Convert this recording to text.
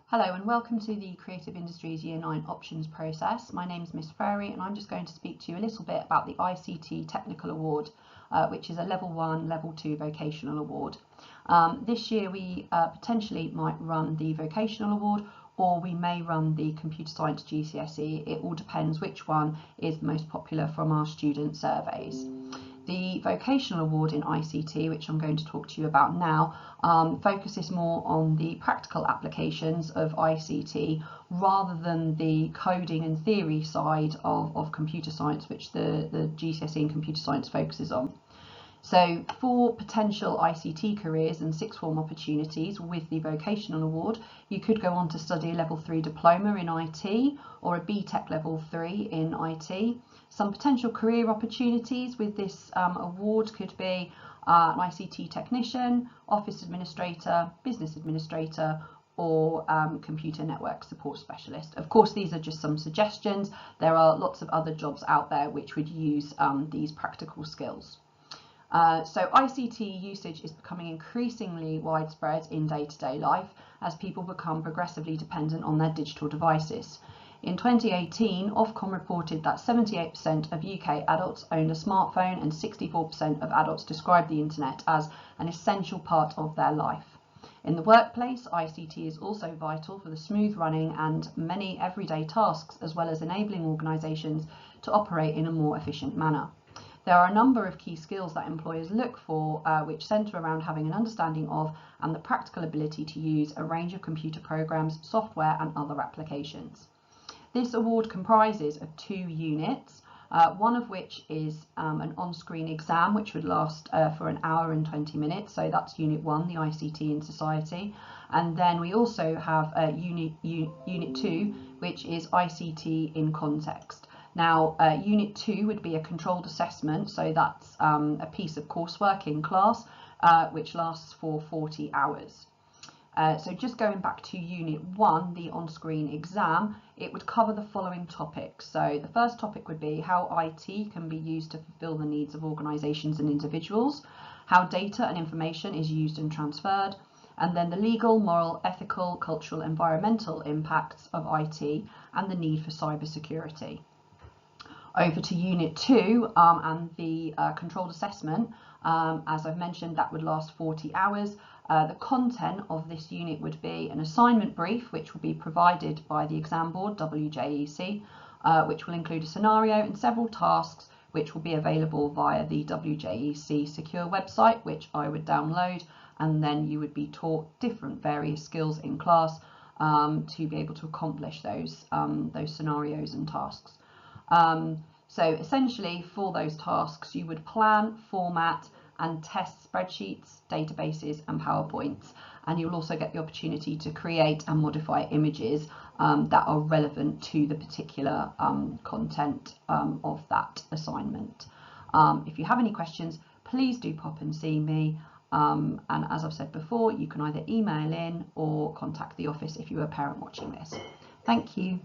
Hello and welcome to the Creative Industries Year 9 options process. My name is Miss Frary and I'm just going to speak to you a little bit about the ICT Technical Award, which is a Level 1, Level 2 vocational award. This year we potentially might run the vocational award, or we may run the computer science GCSE. It all depends which one is the most popular from our student surveys. The vocational award in ICT, which I'm going to talk to you about now, focuses more on the practical applications of ICT rather than the coding and theory side of computer science, which the GCSE in computer science focuses on. So for potential ICT careers and sixth form opportunities with the vocational award, you could go on to study a level 3 diploma in IT or a BTEC level 3 in IT. Some potential career opportunities with this award could be an ICT technician, office administrator, business administrator, or computer network support specialist. Of course, these are just some suggestions. There are lots of other jobs out there which would use these practical skills. So ICT usage is becoming increasingly widespread in day-to-day life as people become progressively dependent on their digital devices. In 2018, Ofcom reported that 78% of UK adults owned a smartphone and 64% of adults described the internet as an essential part of their life. In the workplace, ICT is also vital for the smooth running and many everyday tasks, as well as enabling organisations to operate in a more efficient manner. There are a number of key skills that employers look for which centre around having an understanding of and the practical ability to use a range of computer programmes, software and other applications. This award comprises of 2 units, one of which is an on-screen exam which would last for an hour and 20 minutes, so that's Unit 1, the ICT in Society, and then we also have Unit 2, which is ICT in Context. Now, Unit 2 would be a controlled assessment, so that's a piece of coursework in class which lasts for 40 hours. So just going back to Unit 1, the on-screen exam, it would cover the following topics. So the first topic would be how IT can be used to fulfil the needs of organisations and individuals, how data and information is used and transferred, and then the legal, moral, ethical, cultural, environmental impacts of IT and the need for cybersecurity. Over to Unit 2 and the controlled assessment. As I've mentioned, that would last 40 hours. The content of this unit would be an assignment brief, which will be provided by the exam board, WJEC, which will include a scenario and several tasks, which will be available via the WJEC secure website, which I would download, and then you would be taught different various skills in class to be able to accomplish those scenarios and tasks. So essentially for those tasks you would plan, format and test spreadsheets, databases and PowerPoints, and you'll also get the opportunity to create and modify images that are relevant to the particular content of that assignment. If you have any questions, please do pop and see me, and as I've said before, you can either email in or contact the office if you're a parent watching this. Thank you.